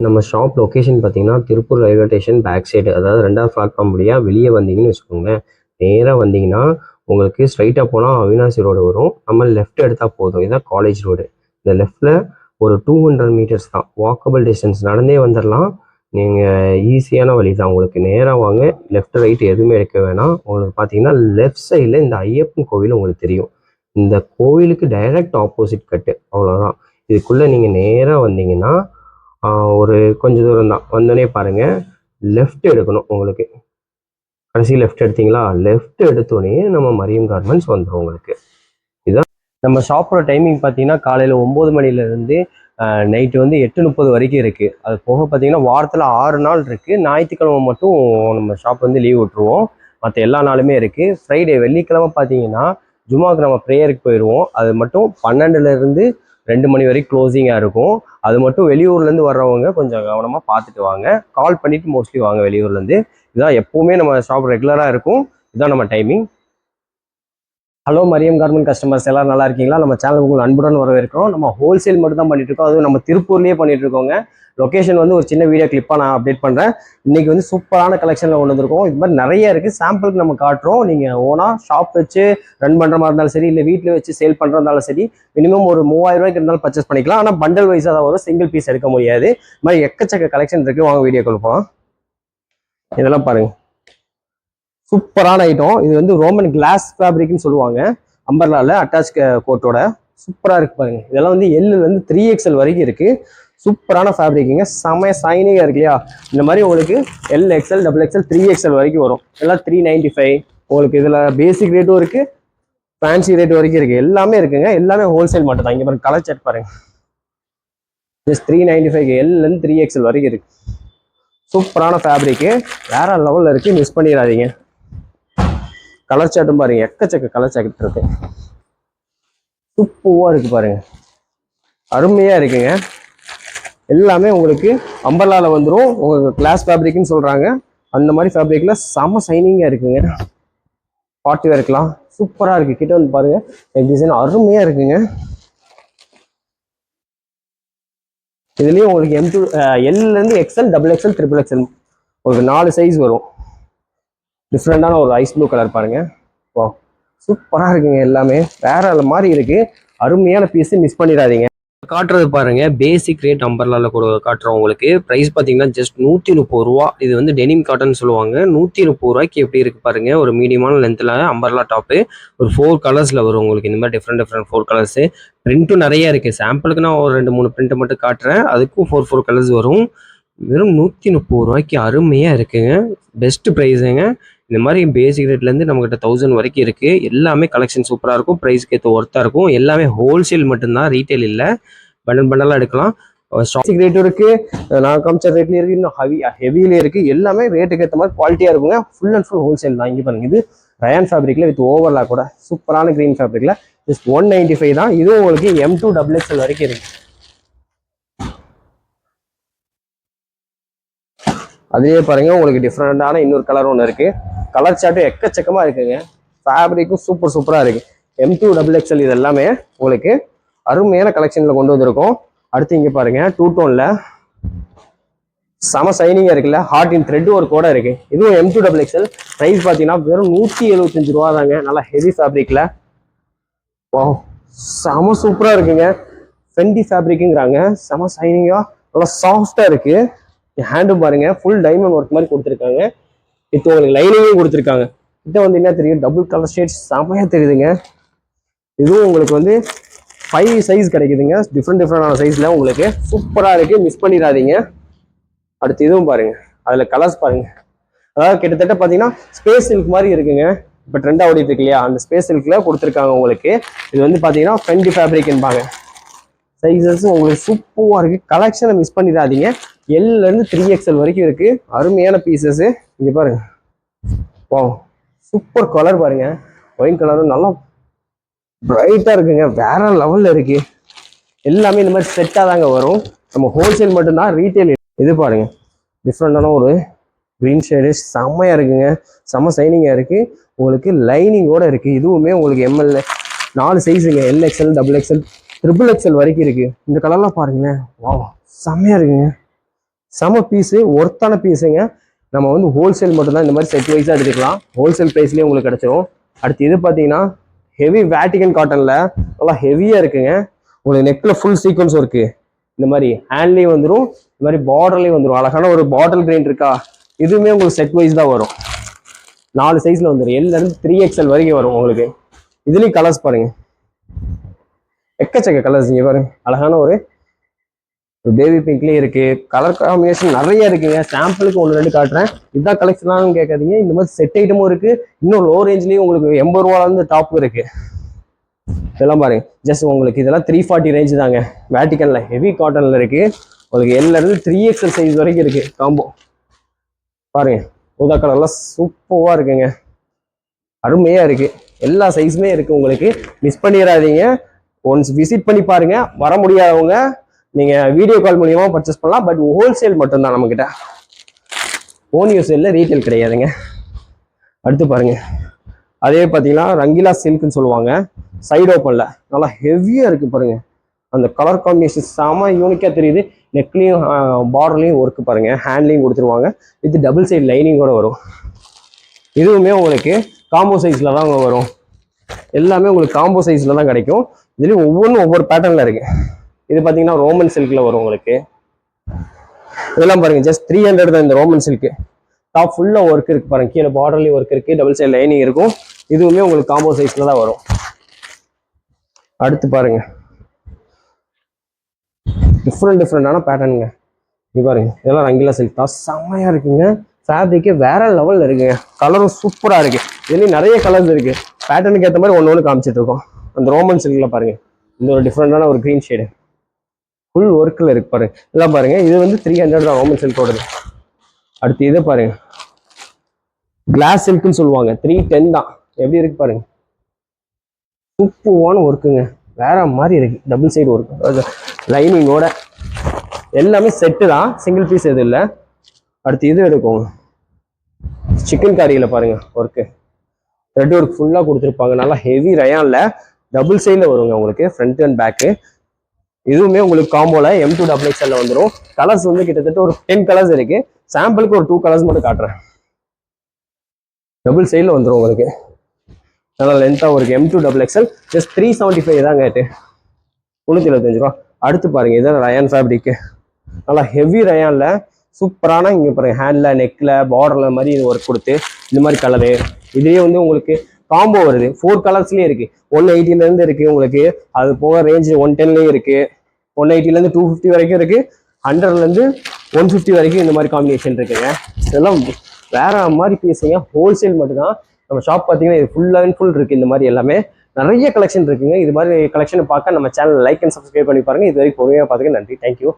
நம்ம shop location பார்த்தீங்கன்னா Tiruppur railway station back side, அதாவது 2வது பிளாட்ஃபார்ம் வழியாக வெளியே வந்தீங்கன்னு வச்சுக்கோங்களேன். நேராக வந்தீங்கன்னா உங்களுக்கு ஸ்ட்ரைட்டாக போனால் அவினாசி ரோடு வரும். நம்ம லெஃப்ட் எடுத்தால் போதும். இதுதான் காலேஜ் ரோடு. இந்த லெஃப்டில் ஒரு 200 மீட்டர்ஸ் தான், வாக்கபிள் டிஸ்டன்ஸ், நடந்தே வந்துடலாம். நீங்கள் ஈஸியான வழி தான். உங்களுக்கு நேராக வாங்க, லெஃப்ட் ரைட் எதுவுமே எடுக்க வேணாம். உங்களுக்கு பார்த்தீங்கன்னா லெஃப்ட் சைடில் இந்த ஐயப்பன் கோவில் உங்களுக்கு தெரியும். இந்த கோவிலுக்கு டைரக்ட் ஆப்போசிட் கட்டு, அவ்வளோதான். இதுக்குள்ளே நீங்கள் நேராக வந்தீங்கன்னா ஒரு கொஞ்சம் தூரம் தான். வந்தோடனே பாருங்கள், லெஃப்ட் எடுக்கணும். உங்களுக்கு கடைசி லெஃப்ட் எடுத்தீங்களா, லெஃப்ட் எடுத்தோடனே நம்ம மரியம் கார்மெண்ட்ஸ் வந்துடும் உங்களுக்கு. இதுதான் நம்ம ஷாப்போட டைமிங். பார்த்தீங்கன்னா காலையில் 9 மணிலேருந்து நைட்டு வந்து 8:30 வரைக்கும் இருக்குது. அது போக பார்த்தீங்கன்னா வாரத்தில் 6 நாள் இருக்குது. ஞாயிற்றுக்கிழமை மட்டும் நம்ம ஷாப் வந்து லீவ் விட்டுருவோம். மற்ற எல்லா நாளுமே இருக்குது. ஃப்ரைடே வெள்ளிக்கிழமை பார்த்தீங்கன்னா ஜுமாவுக்கு நம்ம ப்ரேயருக்கு போயிடுவோம். அது மட்டும் 12லேருந்து 2 மணி வரைக்கும் க்ளோசிங்காக இருக்கும். அது மட்டும் வெளியூர்லேருந்து வர்றவங்க கொஞ்சம் கவனமாக பார்த்துட்டு வாங்க. கால் பண்ணிவிட்டு மோஸ்ட்லி வாங்க வெளியூர்லேருந்து. இதுதான் எப்போவுமே நம்ம ஷாப் ரெகுலராக இருக்கும். இதுதான் நம்ம timing. Hello Mariam garment customers, எல்லோரும் நல்லா இருக்கீங்களா? நம்ம சேனலுக்கு உங்களை அன்புடன் வரவேற்கிறோம். நம்ம ஹோல்சேல் மட்டும் தான் பண்ணிட்டு இருக்கோம். அதுவும் நம்ம திருப்பூர்லேயே பண்ணிட்டு இருக்கோங்க. லொக்கேஷன் வந்து ஒரு சின்ன வீடியோ கிளிப்பாக நான் அப்டேட் பண்ணுறேன். இன்றைக்கி வந்து சூப்பரான கலெக்ஷனில் கொண்டு வந்திருக்கோம். இது மாதிரி நிறைய இருக்குது. சாம்பிளுக்கு நம்ம காட்டுறோம். நீங்கள் ஓனாக ஷாப் வச்சு ரன் பண்ணுற மாதிரி இருந்தாலும் சரி, இல்லை வீட்டில் வச்சு சேல் பண்ணுறதாலும் சரி, மினிமம் ஒரு 3000 ரூபாய்க்கு இருந்தாலும் பர்ச்சேஸ் பண்ணிக்கலாம். ஆனால் பண்டல் வைஸாக தான் வரும், சிங்கிள் பீஸ் எடுக்க முடியாது. இது மாதிரி எக்கச்சக்க கலெக்ஷன் இருக்குது. வாங்க வீடியோ கொடுப்போம். இதெல்லாம் பாருங்கள், சூப்பரான ஐட்டம். இது வந்து ரோமன் கிளாஸ் ஃபேப்ரிக்னு சொல்லுவாங்க. அம்பர்லாவில் அட்டாச் கோட்டோட சூப்பராக இருக்குது பாருங்கள். இதெல்லாம் வந்து எல்லுலேருந்து 3XL வரைக்கும் இருக்குது. சூப்பரான ஃபேப்ரிக்குங்க, செமைய சைனிங்காக இருக்கு இல்லையா? இந்த மாதிரி உங்களுக்கு LXL, XXL, 3XL வரைக்கும் வரும். எல்லாம் 395. உங்களுக்கு இதில் பேசிக் ரேட்டும் இருக்குது, ஃபேன்சி ரேட் வரைக்கும் இருக்குது. எல்லாமே இருக்குங்க. எல்லாமே ஹோல்சேல் மட்டும் தான். இங்கே பாருங்க, கலர் சார்ட் பாருங்க. ஜஸ்ட் 395 Lலேருந்து 3XL வரைக்கும் இருக்குது. சூப்பரான ஃபேப்ரிக்கு, வேற லெவலில் இருக்குது. மிஸ் பண்ணிடாதீங்க. கலர் சார்ட்டும் பாருங்க, எக்கச்சக்க கலர் சார்ட் இருக்கு. சூப்பராக இருக்கு பாருங்க, அருமையாக இருக்குங்க. எல்லாமே உங்களுக்கு அம்பர்லால வந்துடும். உங்களுக்கு கிளாஸ் ஃபேப்ரிக்னு சொல்கிறாங்க. அந்த மாதிரி ஃபேப்ரிக்கில் செம்ம சைனிங்காக இருக்குங்க. பார்ட்டி வேர்க்கலாம் சூப்பராக இருக்குது. கிட்ட வந்து பாருங்க, டிசைன் அருமையாக இருக்குங்க. இதுலேயும் உங்களுக்கு M2 Lலேருந்து XL, XXL, XXL உங்களுக்கு 4 சைஸ் வரும். டிஃப்ரெண்டான ஒரு ஐஸ் ப்ளூ கலர் பாருங்க. வா, சூப்பராக இருக்குங்க. எல்லாமே வேற மாதிரி இருக்கு. அருமையான பீஸ், மிஸ் பண்ணிடாதீங்க. காட்டுறது பாருங்க, பேசிக் ரேட் அம்பர்லால கூட காட்டுறோம். உங்களுக்கு ப்ரைஸ் பார்த்தீங்கன்னா ஜஸ்ட் 130 ரூபா. இது வந்து டெனிம் காட்டன் சொல்லுவாங்க. 130 ரூபாய்க்கு எப்படி இருக்கு பாருங்க. ஒரு மீடியமான லென்த்தில் அம்பர்லா டாப்பு, ஒரு 4 கலர்ஸில் வரும் உங்களுக்கு. இந்த மாதிரி டிஃப்ரெண்ட் 4 கலர்ஸ். பிரிண்ட்டும் நிறைய இருக்கு. சாம்பிளுக்கு நான் ஒரு 2-3 பிரிண்ட் மட்டும் காட்டுறேன். அதுக்கும் 4 கலர்ஸ் வரும். வெறும் 130 ரூபாய்க்கு அருமையாக இருக்குங்க. பெஸ்ட் ப்ரைஸுங்க. இந்த மாதிரி பேசிக் ரேட்லேருந்து நம்மகிட்ட 1000 வரைக்கும் இருக்குது. எல்லாமே கலெக்ஷன் சூப்பராக இருக்கும். ப்ரைஸ்க்கு ஏற்ற ஒர்த்தாக இருக்கும். எல்லாமே ஹோல்சேல் மட்டும்தான், ரீட்டைல் இல்லை. பண்டலாக எடுக்கலாம். பேசிக் ரேட்டும் இருக்குது, நான் காமிச்ச ரேட்லேயும் இருக்குது, இன்னும் ஹெவிலே இருக்குது. எல்லாமே ரேட்டுக்கு ஏற்ற மாதிரி குவாலிட்டியாக இருக்குங்க. ஃபுல் அண்ட் ஃபுல் ஹோல்சேல் தான். இங்கே பாருங்க, இது ரயான் ஃபேப்ரிக்கில் வித் ஓவர்லாக் கூட சூப்பரான க்ரீன் ஃபேப்ரிக்கில் ஜஸ்ட் 195 தான். இதுவும் உங்களுக்கு M2 XXL வரைக்கும் இருக்குது. அதுலேயே பாருங்க, உங்களுக்கு டிஃப்ரெண்டான இன்னொரு கலர் ஒன்று இருக்குது. கலர் சார்ட்டும் எக்கச்சக்கமாக இருக்குங்க. ஃபேப்ரிக்கும் சூப்பராக இருக்குது. M2 XXL இது எல்லாமே உங்களுக்கு அருமையான கலெக்ஷனில் கொண்டு வந்திருக்கோம். அடுத்து இங்கே பாருங்க, 2 டோனில் செம சைனிங்காக இருக்குல்ல, ஹார்ட் இன் த்ரெட் ஒரு கூட இருக்குது. இதுவும் M2 XXL. ப்ரைஸ் பார்த்தீங்கன்னா வெறும் 175 ரூபா தாங்க. நல்லா ஹெவி ஃபேப்ரிக்கில். வா, செம சூப்பராக இருக்குங்க. ஃபெண்டி ஃபேப்ரிக்குங்கிறாங்க. செம சைனிங்காக நல்லா சாஃப்டாக இருக்குது. ஹேண்டும் பாருங்க, ஃபுல் டைமண்ட் ஒர்க் மாதிரி கொடுத்துருக்காங்க. இப்போ உங்களுக்கு லைனிங்கும் கொடுத்துருக்காங்க. கிட்ட வந்து என்ன தெரியும், டபுள் கலர் ஷேட்ஸ் செமையாக தெரியுதுங்க. இதுவும் உங்களுக்கு வந்து 5 சைஸ் கிடைக்குதுங்க. டிஃப்ரெண்டான சைஸில் உங்களுக்கு சூப்பராக இருக்குது. மிஸ் பண்ணிடாதீங்க. அடுத்து இதுவும் பாருங்க, அதில் கலர்ஸ் பாருங்க. அதாவது கிட்டத்தட்ட பார்த்தீங்கன்னா ஸ்பேஸ் சில்க் மாதிரி இருக்குங்க. இப்போ ட்ரெண்டாக ஓடிட்டு இருக்கு இல்லையா, அந்த ஸ்பேஸ் சில்கில் கொடுத்துருக்காங்க உங்களுக்கு. இது வந்து பார்த்தீங்கன்னா ஃபெண்டி ஃபேப்ரிக்பாங்க. சைஸஸ் உங்களுக்கு சூப்பராக இருக்குது. கலெக்ஷனை மிஸ் பண்ணிடாதீங்க. Lலேருந்து 3XL வரைக்கும் இருக்குது. அருமையான பீசஸ்ஸு. இங்கே பாருங்க, வா, சூப்பர் கலர் பாருங்க. ஒயின் கலரும் நல்லா பிரைட்டாக இருக்குங்க. வேற லெவலில் இருக்குது. எல்லாமே இந்த மாதிரி செட்டாக தாங்க வரும். நம்ம ஹோல்சேல் மட்டும்தான், ரீட்டைல். இது பாருங்க, டிஃப்ரெண்டான ஒரு க்ரீன் ஷேடு செம்மையாக இருக்குங்க. செம்ம சைனிங்காக இருக்குது. உங்களுக்கு லைனிங்கோடு இருக்குது. இதுவுமே உங்களுக்கு ML 4 சைஸுங்க. LXL, XXL, XXL வரைக்கும் இருக்குது. இந்த கலர்லாம் பாருங்களேன், வா, செம்மையாக இருக்குங்க. செம பீஸு, ஒர்த்தான பீஸுங்க. நம்ம வந்து ஹோல்சேல் மட்டும்தான் இந்த மாதிரி செட் வைஸாக எடுத்துக்கலாம். ஹோல்சேல் ப்ரைஸ்லேயே உங்களுக்கு கிடச்சிரும். அடுத்து இது பார்த்தீங்கன்னா ஹெவி வேட்டிகன் காட்டனில் நல்லா ஹெவியாக இருக்குங்க. உங்களுக்கு நெக்கில் ஃபுல் சீக்வன்ஸ் ஒர்க்கு, இந்த மாதிரி ஹேண்ட்லேயும் வந்துடும், இந்த மாதிரி பார்டர்லேயும் வந்துடும். அழகான ஒரு பாட்டில் கிரெயின் இருக்கா, இதுவுமே உங்களுக்கு செட் வைஸ் தான் வரும். 4 சைஸில் வந்துடும். L-லேருந்து 3XL வரைக்கும் வரும் உங்களுக்கு. இதுலேயும் கலர்ஸ் பாருங்க, எக்கச்சக்க கலர்ஸ். இங்கே பாருங்க, அழகான ஒரு பேபி பிங்க்லேயே இருக்கு. கலர் காம்பினேஷன் நிறைய இருக்குங்க. சாம்பிளுக்கு 1-2 காட்டுறேன். இதுதான் கலெக்ஷன்லாம் கேட்காதீங்க. இந்த மாதிரி செட் ஐட்டமும் இருக்கு. இன்னும் லோ ரேஞ்ச்லேயும் உங்களுக்கு 80 ரூபாலேருந்து டாப் இருக்கு. இதெல்லாம் பாருங்க, ஜஸ்ட் உங்களுக்கு இதெல்லாம் 340 ரேஞ்ச் தாங்க. வேட்டிக்கன்ல ஹெவி காட்டன்ல இருக்கு. உங்களுக்கு L-லேருந்து 3XL சைஸ் வரைக்கும் இருக்கு காம்போ. பாருங்க, ஊதா கலர்லாம் சூப்பராக இருக்குங்க, அருமையா இருக்கு. எல்லா சைஸுமே இருக்கு உங்களுக்கு. மிஸ் பண்ணிடாதீங்க. ஒன்ஸ் விசிட் பண்ணி பாருங்க. வர முடியாதவங்க நீங்க வீடியோ கால் மூலியமா பர்ச்சேஸ் பண்ணலாம். பட் ஹோல்சேல் மட்டும்தான் நம்ம கிட்ட, ஓன் யூஸ் இல்லை, ரீட்டைல் கிடையாதுங்க. அடுத்து பாருங்க, அதே பார்த்தீங்கன்னா ரங்கிலா சில்க்னு சொல்லுவாங்க. சைடு ஓப்பன்ல நல்லா ஹெவியா இருக்கு பாருங்க. அந்த கலர் காம்பினேஷன் செம யூனிக்கா தெரியுது. நெக்லையும் பார்டர்லையும் ஒர்க்கு பாருங்க, ஹேண்ட்லையும் கொடுத்துருவாங்க. இது டபுள் சைடு லைனிங் கூட வரும். இதுவுமே உங்களுக்கு காம்போ சைஸ்ல தான் வரும். எல்லாமே உங்களுக்கு காம்போ சைஸ்ல தான் கிடைக்கும். இதுலயும் ஒவ்வொன்றும் ஒவ்வொரு பேட்டர்ன்ல இருக்கு. இது பார்த்தீங்கன்னா ரோமன் சில்க்ல வரும் உங்களுக்கு. இதெல்லாம் பாருங்க, ஜஸ்ட் 300 தான் இந்த ரோமன் சில்க். டாப் ஃபுல்லா ஒர்க் இருக்கு பாருங்க, கீழே பார்டர்லயும் ஒர்க் இருக்கு, டபுள் சைடு லைனிங் இருக்கும். இதுவுமே உங்களுக்கு காம்போ சைஸ்ல தான் வரும். அடுத்து பாருங்க, டிஃப்ரெண்டான பேட்டர்னுங்க. இது பாருங்க, இதெல்லாம் ரங்கிலா சில்க் தான், செம்மையா இருக்குங்க. ஃபேப்ரிக்கே வேற லெவல்ல இருக்குங்க. கலரும் சூப்பரா இருக்கு. இதுலயும் நிறைய கலர்ஸ் இருக்கு. பேட்டர்னுக்கு ஏற்ற மாதிரி ஒன்று காமிச்சிட்டு இருக்கோம். அந்த ரோமன் சில்க்ல பாருங்க, இந்த ஒரு டிஃப்ரெண்டான ஒரு கிரீன் ஷேடு ஃபுல் ஒர்க்கில் இருக்கு பாருங்க. இதெல்லாம் பாருங்க, இது வந்து 300 தான் ரோமன் சில்கோடது. அடுத்து இதை பாருங்க, கிளாஸ் சில்க்னு சொல்லுவாங்க, 310 தான். எப்படி இருக்கு பாருங்க, சூப்பரான ஒர்க்குங்க, வேற மாதிரி இருக்கு. டபுள் சைடு ஒர்க் லைனிங்கோட, எல்லாமே செட்டு தான், சிங்கிள் பீஸ் எதுவும் இல்லை. அடுத்து இது எடுக்கும், சிக்கன் கறியில் பாருங்க ஒர்க்கு, ரெட் ஒர்க் ஃபுல்லாக கொடுத்துருப்பாங்க. நல்லா ஹெவி ரயான்ல டபுள் சைடில் வருங்க உங்களுக்கு, ஃப்ரண்ட் அண்ட் பேக்கு. இதுவுமே உங்களுக்கு காம்போல M2XXL வந்துடும். கலர்ஸ் வந்து கிட்டத்தட்ட ஒரு 10 கலர்ஸ் இருக்கு. சாம்பிளுக்கு ஒரு 2 கலர்ஸ் மட்டும் காட்டுறேன். டபுள் சைடில் வந்துடும் உங்களுக்கு, நல்லா லென்த்தாக ஒரு M2XXL. ஜஸ்ட் 375 தான் கேட்டு, 375 ரூபா. அடுத்து பாருங்க, இதான் ரயான் ஃபேப்ரிக்கு, நல்லா ஹெவி ரயான்ல சூப்பரான, இங்கே பாருங்க ஹேண்ட்ல நெக்ல பார்டர்ல மாதிரி ஒர்க் கொடுத்து இந்த மாதிரி கலரு. இதுலேயே வந்து உங்களுக்கு காம்போ வருது, 4 கலர்ஸ்லேயே இருக்கு. 180லேருந்து இருக்கு உங்களுக்கு, அது போக ரேஞ்சு 110லேயும் இருக்கு, 180லேருந்து 250 வரைக்கும் இருக்கு, 100லேருந்து 150 வரைக்கும் இந்த மாதிரி காம்பினேஷன் இருக்குங்க. இதெல்லாம் வேற மாதிரி பீஸுங்க, ஹோல்சேல் மட்டும்தான். நம்ம ஷாப் பார்த்தீங்கன்னா இது ஃபுல் அண்ட் ஃபுல் இருக்கு. இந்த மாதிரி எல்லாமே நிறைய கலெக்ஷன் இருக்குங்க. இது மாதிரி கலெக்ஷனை பார்க்க நம்ம சேனல் லைக் அண்ட் சப்ஸ்கிரைப் பண்ணி பாருங்க. இது வரைக்கும் பொறுமையாக பார்த்துக்க நன்றி. தேங்க்யூ.